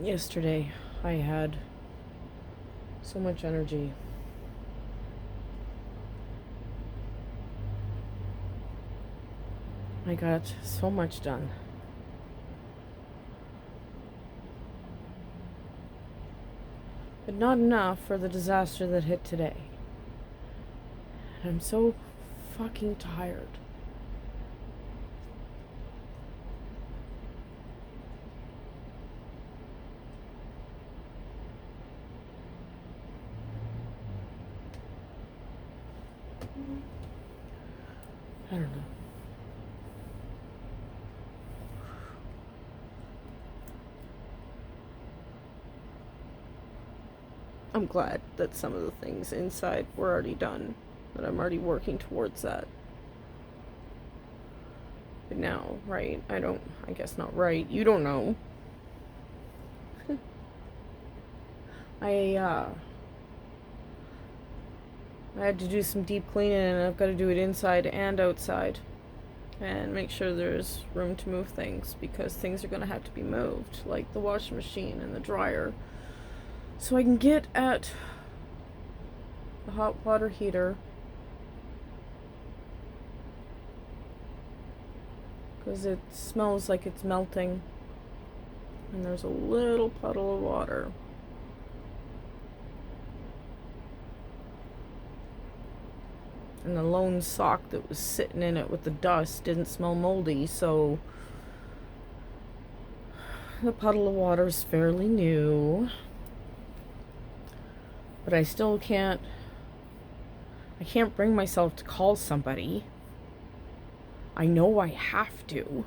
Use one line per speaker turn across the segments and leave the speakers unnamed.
Yesterday, I had so much energy. I got so much done. But not enough for the disaster that hit today. And I'm so fucking tired. I don't know. I'm glad that some of the things inside were already done, that I'm already working towards that. But now, right? I guess not right. You don't know. I had to do some deep cleaning and I've got to do it inside and outside. And make sure there's room to move things because things are going to have to be moved, like the washing machine and the dryer. So I can get at the hot water heater because it smells like it's melting and there's a little puddle of water. And the lone sock that was sitting in it with the dust didn't smell moldy, so the puddle of water is fairly new. But I still can't bring myself to call somebody. I know I have to.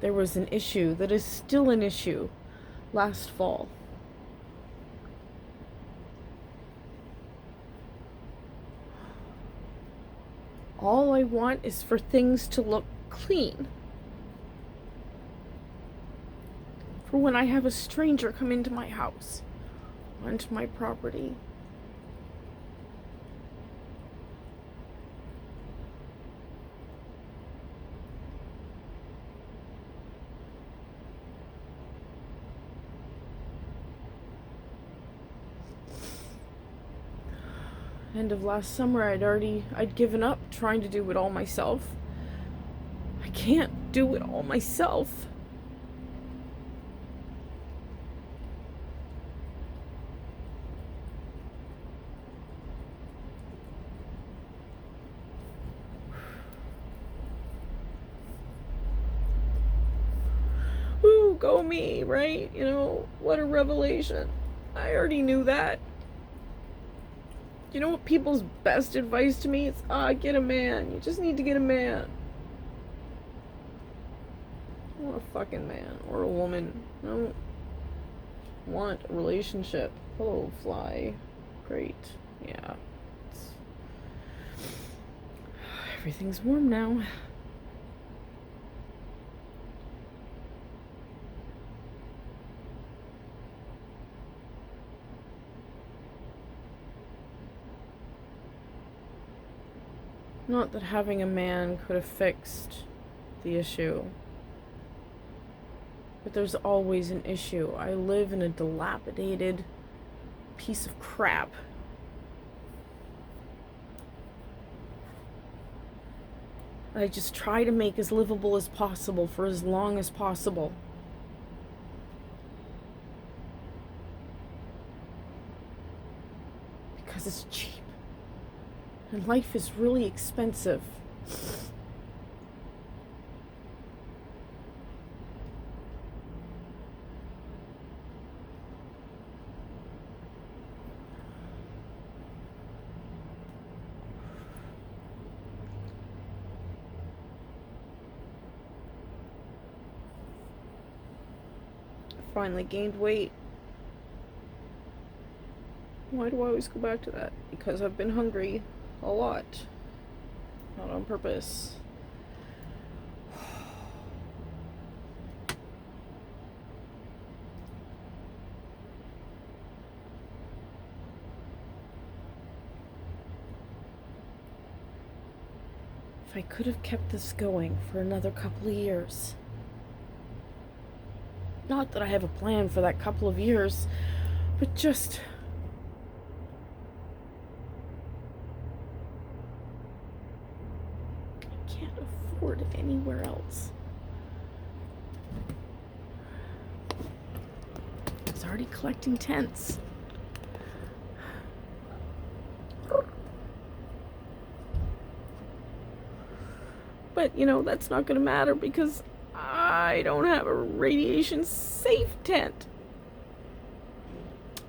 There was an issue that is still an issue last fall. All I want is for things to look clean. For when I have a stranger come into my house, onto my property. End of last summer, I'd given up trying to do it all myself. I can't do it all myself. Woo, go me, right? You know, what a revelation. I already knew that. You know what people's best advice to me is? Get a man. You just need to get a man. I want a fucking man or a woman. I don't want a relationship. Hello, fly. Great. Yeah. Everything's warm now. Not that having a man could have fixed the issue. But there's always an issue. I live in a dilapidated piece of crap. I just try to make as livable as possible for as long as possible. Because it's cheap. And life is really expensive. Finally gained weight. Why do I always go back to that? Because I've been hungry a lot. Not on purpose. if I could have kept this going for another couple of years. Not that I have a plan for that couple of years, but just... I can't afford it anywhere else. I was already collecting tents. But, you know, that's not going to matter because I don't have a radiation safe tent.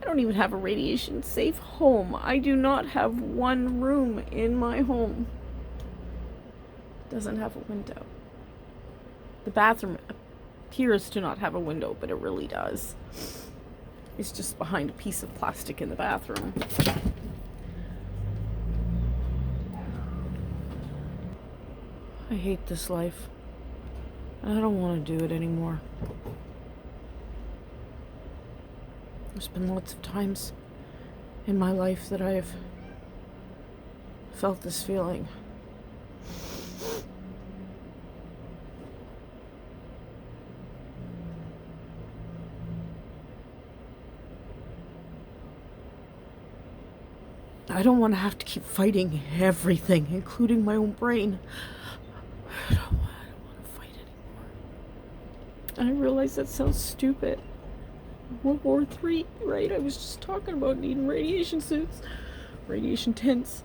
I don't even have a radiation safe home. I do not have one room in my home. It doesn't have a window. The bathroom appears to not have a window, but it really does. It's just behind a piece of plastic in the bathroom. I hate this life. I don't want to do it anymore. There's been lots of times in my life that I've felt this feeling. I don't want to have to keep fighting everything, including my own brain. I don't want to fight anymore. I realize that sounds stupid. World War III, right? I was just talking about needing radiation suits, radiation tents.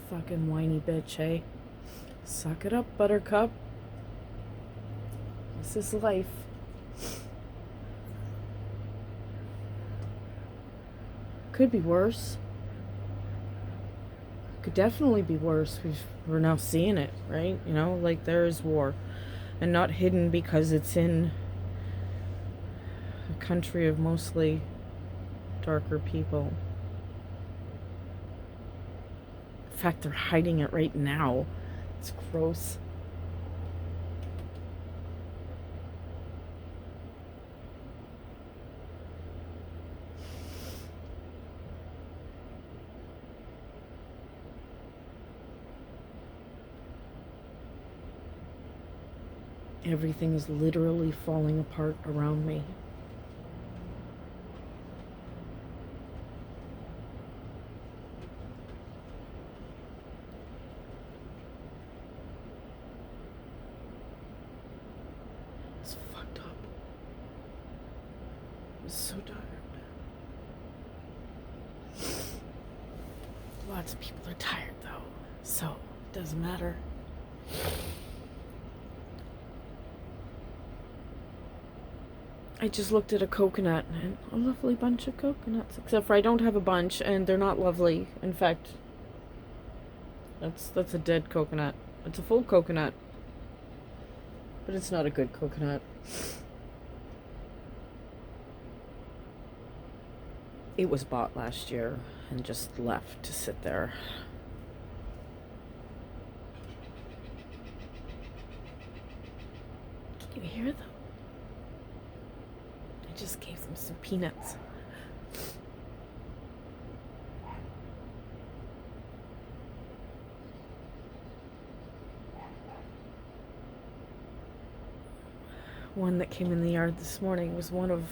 Fucking whiny bitch, hey? Suck it up, Buttercup. This is life. Could be worse. Could definitely be worse. We're now seeing it, right? You know, like there is war. And not hidden because it's in a country of mostly darker people. In fact, they're hiding it right now. It's gross. Everything is literally falling apart around me. It's fucked up. I'm so tired. Lots of people are tired though, so it doesn't matter. I just looked at a coconut and a lovely bunch of coconuts. Except for I don't have a bunch and they're not lovely. In fact, that's a dead coconut. It's a full coconut. But it's not a good coconut. It was bought last year and just left to sit there. Can you hear them? Just gave them some peanuts. One that came in the yard this morning was one of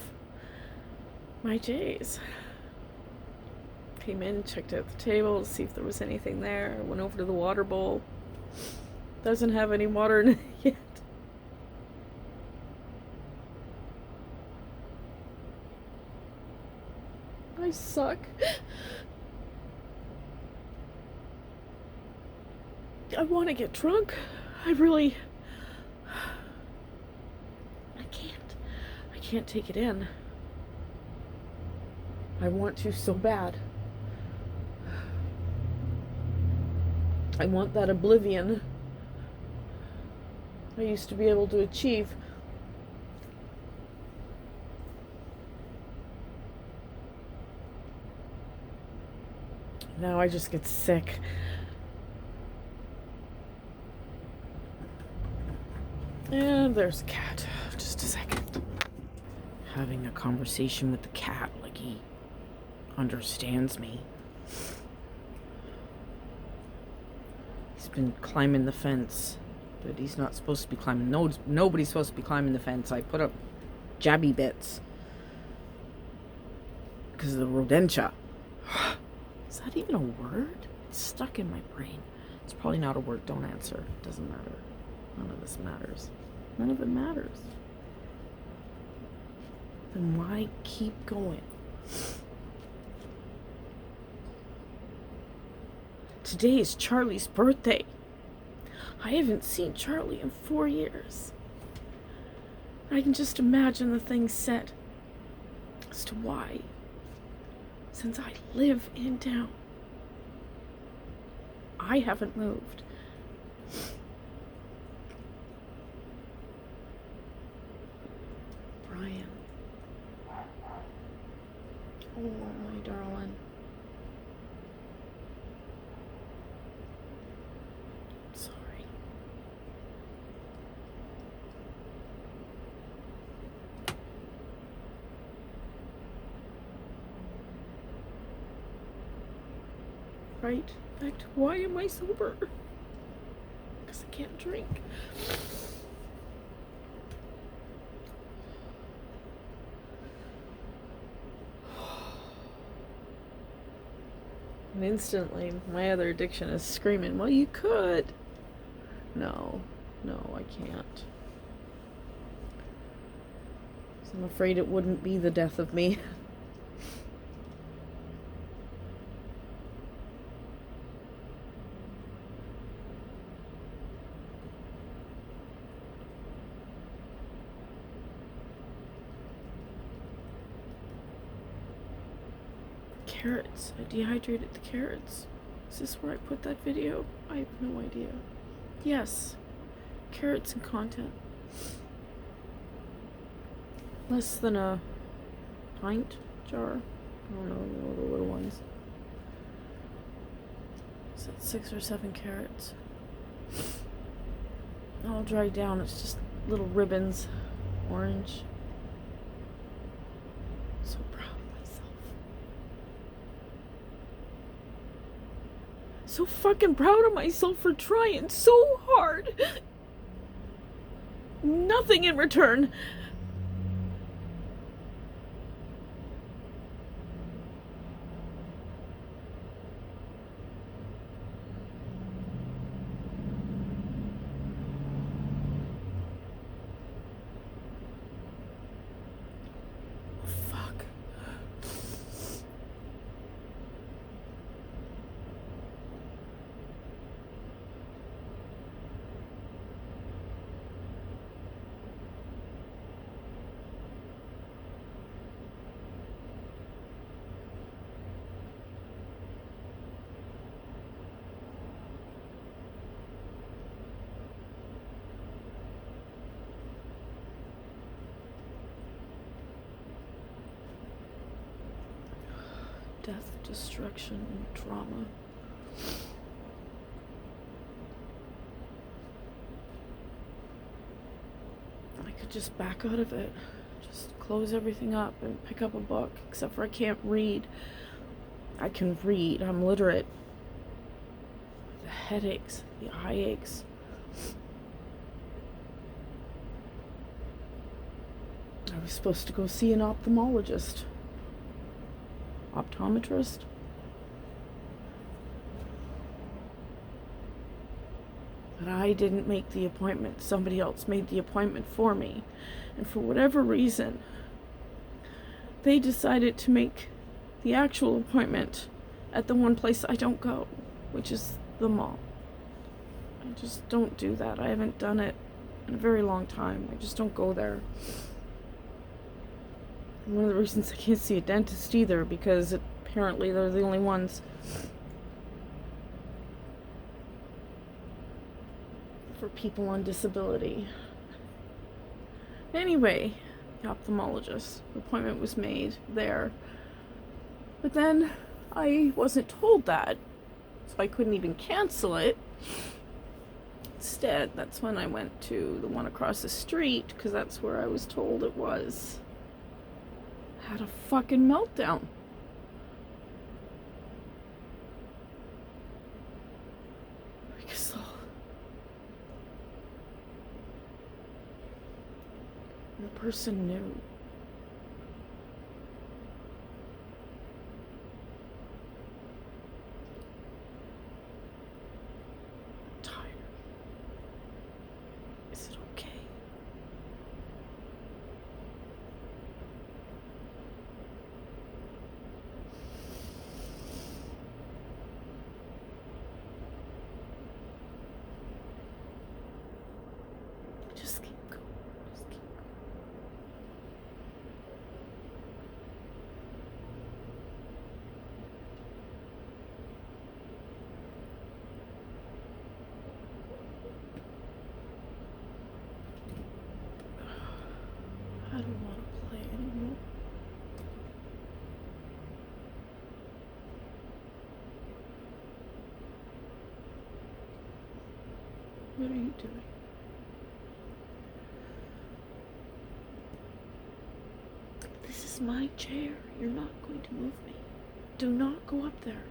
my jays. Came in, checked out the table to see if there was anything there. Went over to the water bowl. Doesn't have any water in it yet. I suck. I want to get drunk. I can't take it in. I want to so bad. I want that oblivion I used to be able to achieve. Now I just get sick. And there's a cat. Just a second. having a conversation with the cat like he understands me. He's been climbing the fence, but he's not supposed to be climbing. No, nobody's supposed to be climbing the fence. I put up jabby bits because of the rodentia. Is that even a word? It's stuck in my brain. It's probably not a word. Don't answer. It doesn't matter. None of this matters. None of it matters. Then why keep going? Today is Charlie's birthday. I haven't seen Charlie in 4 years. I can just imagine the things said as to why. Since I live in town, I haven't moved. Brian. Oh, my darling. Sorry. Right back to why am I sober? Because I can't drink. And instantly, my other addiction is screaming, well, you could. No, I can't. So I'm afraid it wouldn't be the death of me. Carrots. I dehydrated the carrots. Is this where I put that video? I have no idea. Yes. Carrots and content. Less than a pint jar. I don't know, the little ones. Is that 6 or 7 carrots? All dried down. It's just little ribbons. Orange. So proud of myself. So fucking proud of myself for trying so hard. Nothing in return. Fuck. Death, destruction, and trauma. I could just back out of it. Just close everything up and pick up a book. Except for I can't read. I can read. I'm literate. The headaches, the eye aches. I was supposed to go see an ophthalmologist. Optometrist. But I didn't make the appointment. Somebody else made the appointment for me. And for whatever reason, they decided to make the actual appointment at the one place I don't go, which is the mall. I just don't do that. I haven't done it in a very long time. I just don't go there. One of the reasons I can't see a dentist either, because apparently they're the only ones for people on disability. Anyway, the ophthalmologist appointment was made there. But then I wasn't told that, so I couldn't even cancel it. Instead, that's when I went to the one across the street, because that's where I was told it was. had a fucking meltdown. Because the person knew. I'm tired. Is it okay? Just keep going. Just keep going. I don't want to play anymore. What are you doing? This is my chair. You're not going to move me. Do not go up there.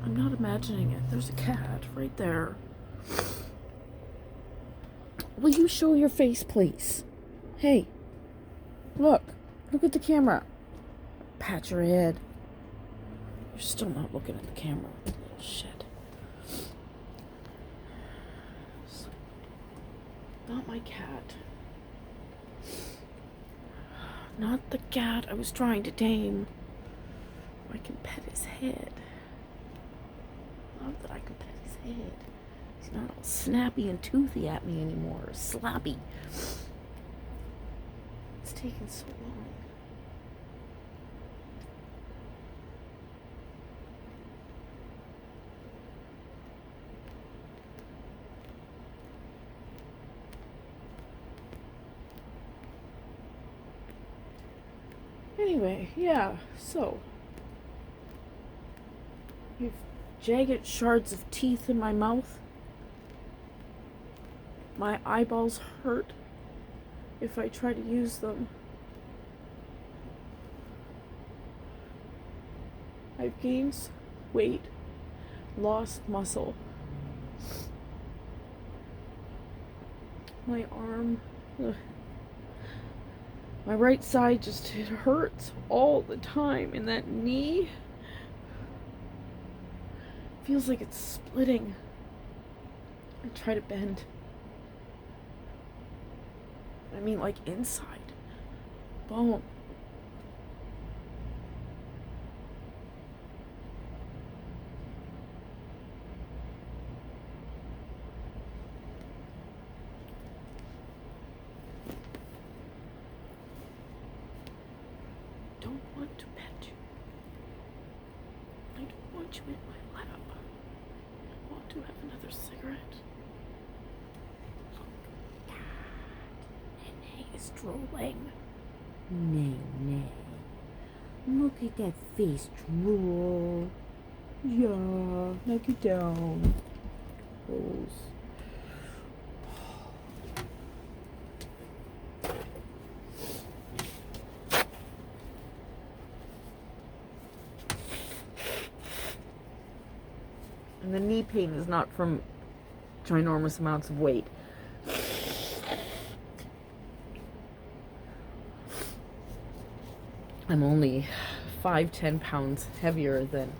I'm not imagining it. There's a cat right there. Will you show your face, please? Hey, look. Look at the camera. Pat your head. You're still not looking at the camera. Little shit. Not my cat. Not the cat I was trying to tame. I can pet his head. Love that I can pet his head. He's not all snappy and toothy at me anymore. Or slappy. It's taken so long. Anyway, yeah, so I have jagged shards of teeth in my mouth. My eyeballs hurt if I try to use them. I've gained weight, lost muscle. My arm, my right side just, it hurts all the time, and that knee feels like it's splitting. I try to bend. I mean, like inside bone. Don't want to pet you. I don't want you in my lap. I want to have another cigarette. Look, Nene is drooling.
Nene, look at that face drool. Yeah, knock it down. Gross.
And the knee pain is not from ginormous amounts of weight. I'm only 5-10 pounds heavier than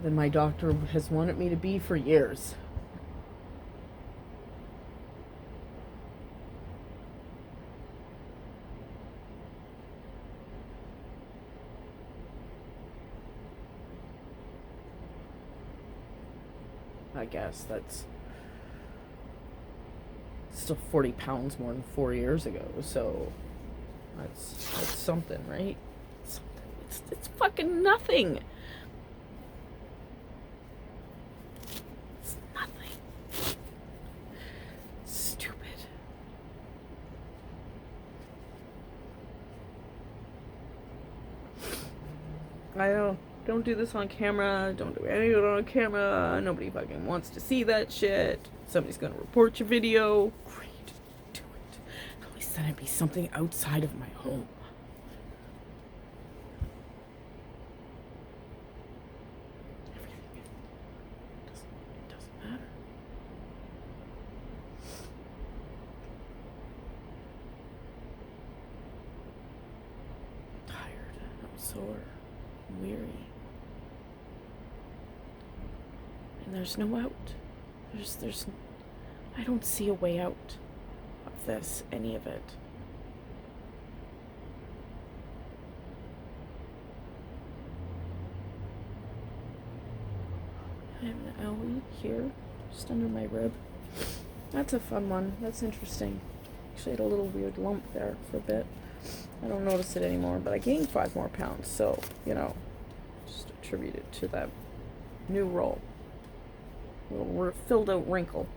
my doctor has wanted me to be for years. I guess that's still 40 pounds more than 4 years ago, so that's something, right? It's fucking nothing. It's nothing. Stupid. I know. Don't do this on camera. Don't do any of it on camera. Nobody fucking wants to see that shit. Somebody's gonna report your video. Great. Do it. At least then it'd be something outside of my home. Everything. It doesn't matter. I'm tired. I'm sore. I'm weary. And there's no out. There's I don't see a way out of this, any of it. I have an owie here, just under my rib. That's a fun one. That's interesting. Actually had a little weird lump there for a bit. I don't notice it anymore, but I gained 5 more pounds, so, just attribute it to that new roll. Little filled out wrinkle.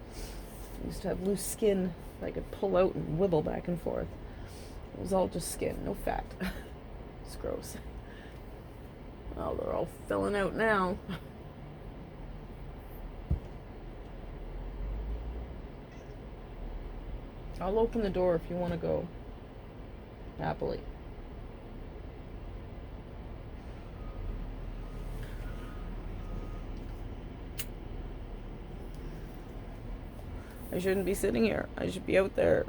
I used to have loose skin that I could pull out and wibble back and forth. It was all just skin, no fat. It's gross. Oh, they're all filling out now. I'll open the door if you want to go. Happily. I shouldn't be sitting here. I should be out there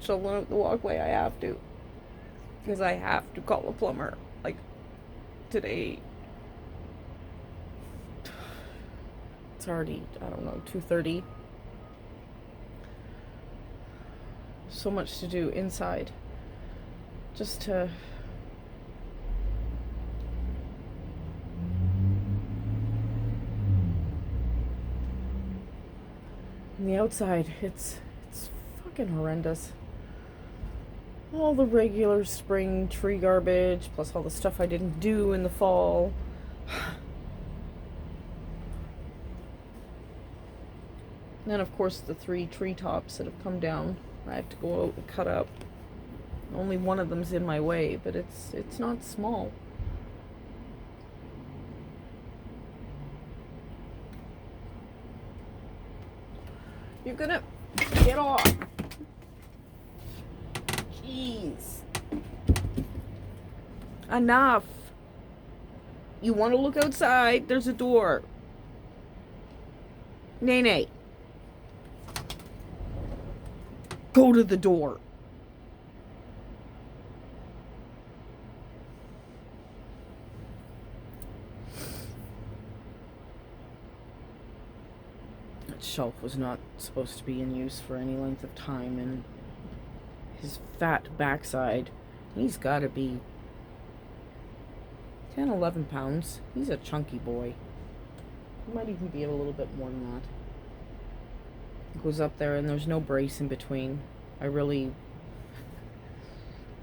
shoveling out the walkway. I have to. Because I have to call a plumber. Like, today. It's already, I don't know, 2:30. So much to do inside. Just to... On the outside, it's fucking horrendous. All the regular spring tree garbage, plus all the stuff I didn't do in the fall. And then, of course, the 3 treetops that have come down. I have to go out and cut up. Only one of them's in my way, but it's not small. You're gonna get off. Jeez. Enough. You want to look outside? There's a door. Nene. Go to the door. That shelf was not supposed to be in use for any length of time, and his fat backside, he's got to be 10, 11 pounds. He's a chunky boy. He might even be a little bit more than that. Goes up there and there's no brace in between. I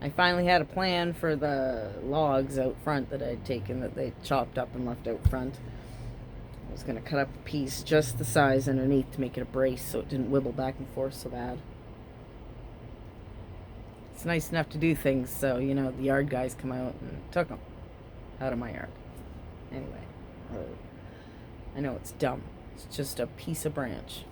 finally had a plan for the logs out front that I'd taken that they chopped up and left out front. I was going to cut up a piece just the size underneath to make it a brace so it didn't wibble back and forth so bad. It's nice enough to do things so, the yard guys come out and took them out of my yard. Anyway, I know it's dumb. It's just a piece of branch.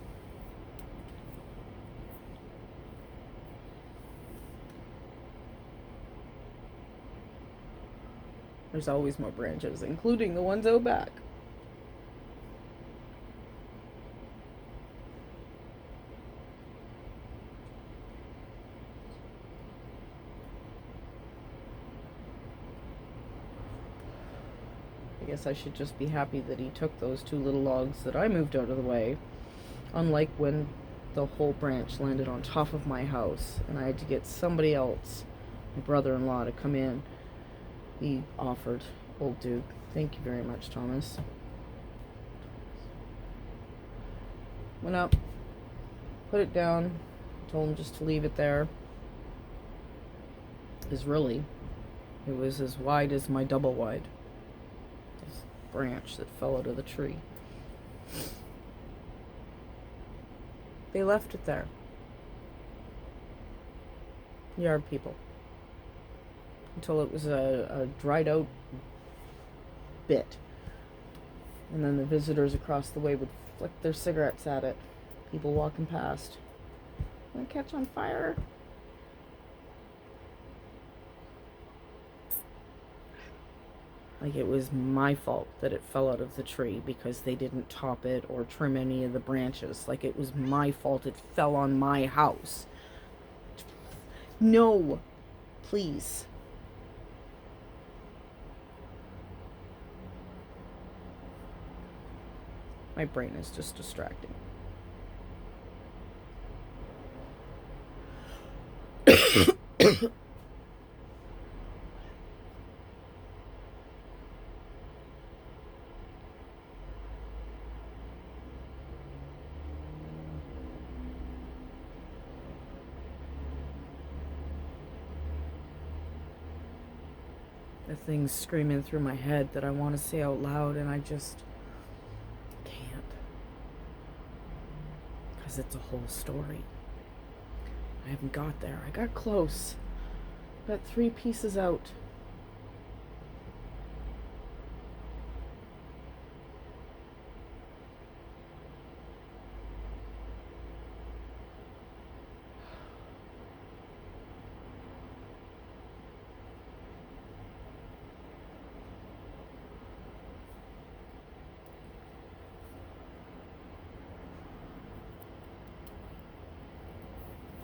There's always more branches, including the ones out back. I guess I should just be happy that he took those 2 little logs that I moved out of the way, unlike when the whole branch landed on top of my house and I had to get somebody else, my brother-in-law, to come in. He offered, old dude. Thank you very much, Thomas. Went up, put it down, told him just to leave it there. Because really, it was as wide as my double wide. This branch that fell out of the tree. They left it there. Yard people. Until it was a dried out bit. And then the visitors across the way would flick their cigarettes at it. People walking past. Gonna catch on fire. Like it was my fault that it fell out of the tree because they didn't top it or trim any of the branches. Like it was my fault it fell on my house. No, please. My brain is just distracting. The thing's screaming through my head that I want to say out loud, and I just can't. Because it's a whole story. I haven't got there. I got close. Got 3 pieces out.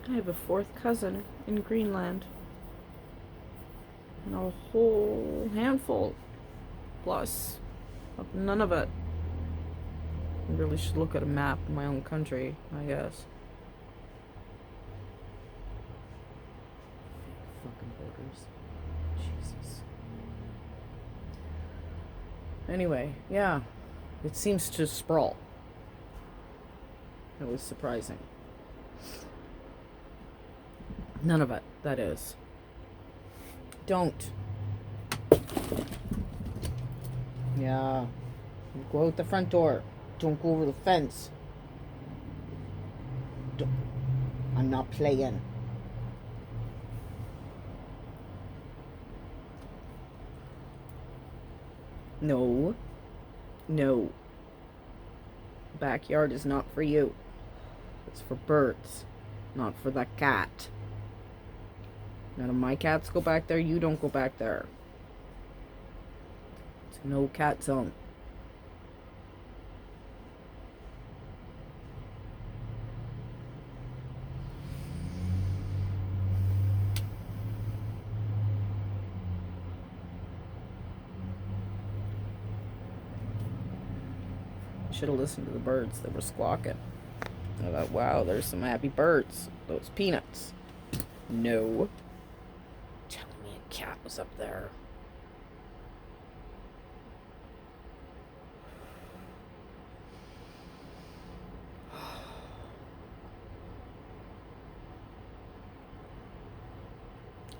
I have a 4th cousin in Greenland. And a whole handful plus of Nunavut. I really should look at a map of my own country, I guess. Fucking borders. Jesus. Anyway, yeah. It seems to sprawl. It was surprising. None of it, that is. Don't. Yeah. Go out the front door. Don't go over the fence. Don't. I'm not playing. No. No. Backyard is not for you. It's for birds, not for that cat. None of my cats go back there. You don't go back there. It's no cat zone. Should have listened to the birds that were squawking. I thought, wow, there's some happy birds. Those peanuts. No. Telling me a cat was up there.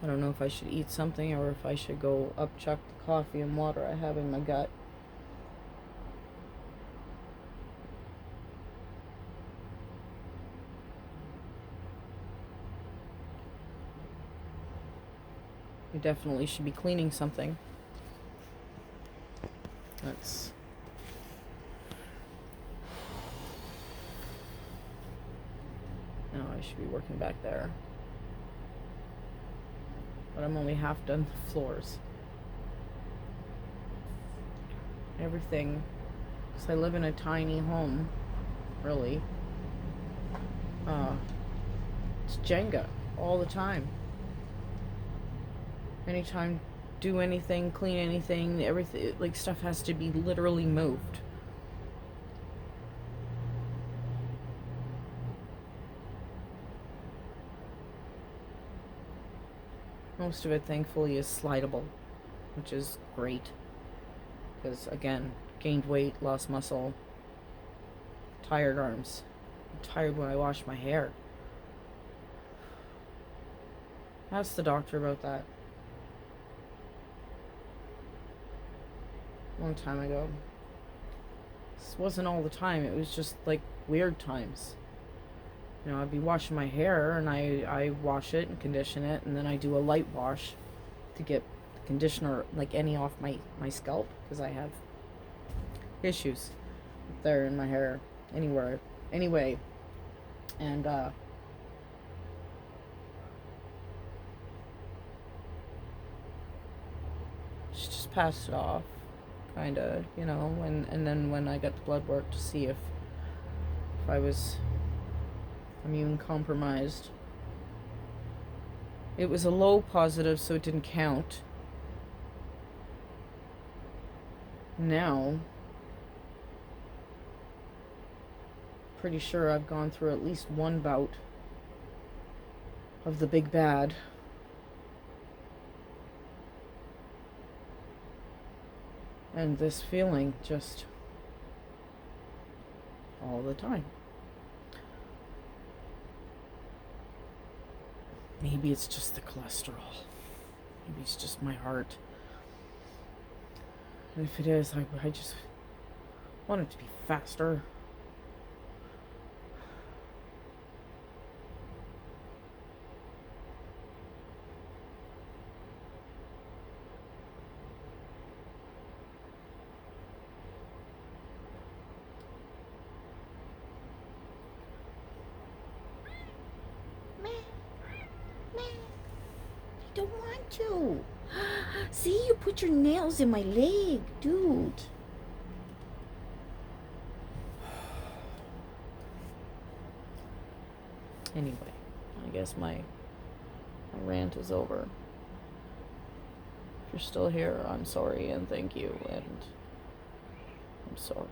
I don't know if I should eat something or if I should go upchuck the coffee and water I have in my gut. You definitely should be cleaning something. That's... No, I should be working back there. But I'm only half done the floors. Everything. Because I live in a tiny home. Really. It's Jenga all the time. Anytime, do anything, clean anything, everything, like, stuff has to be literally moved. Most of it, thankfully, is slidable, which is great. Because, again, gained weight, lost muscle, tired arms. I'm tired when I wash my hair. Ask the doctor about that. Long time ago. This wasn't all the time, it was just like weird times. You know, I'd be washing my hair and I wash it and condition it, and then I do a light wash to get conditioner, like any, off my scalp, because I have issues there in my hair, anywhere, anyway. And she just passed it off, kind of, you know. And then when I got the blood work to see if I was immune compromised, it was a low positive, so it didn't count. Now, pretty sure I've gone through at least one bout of the big bad. And this feeling just all the time. Maybe it's just the cholesterol. Maybe it's just my heart. And if it is, I just want it to be faster. I don't want to. See, you put your nails in my leg, dude. Anyway, I guess my rant is over. If you're still here, I'm sorry and thank you, and I'm sorry.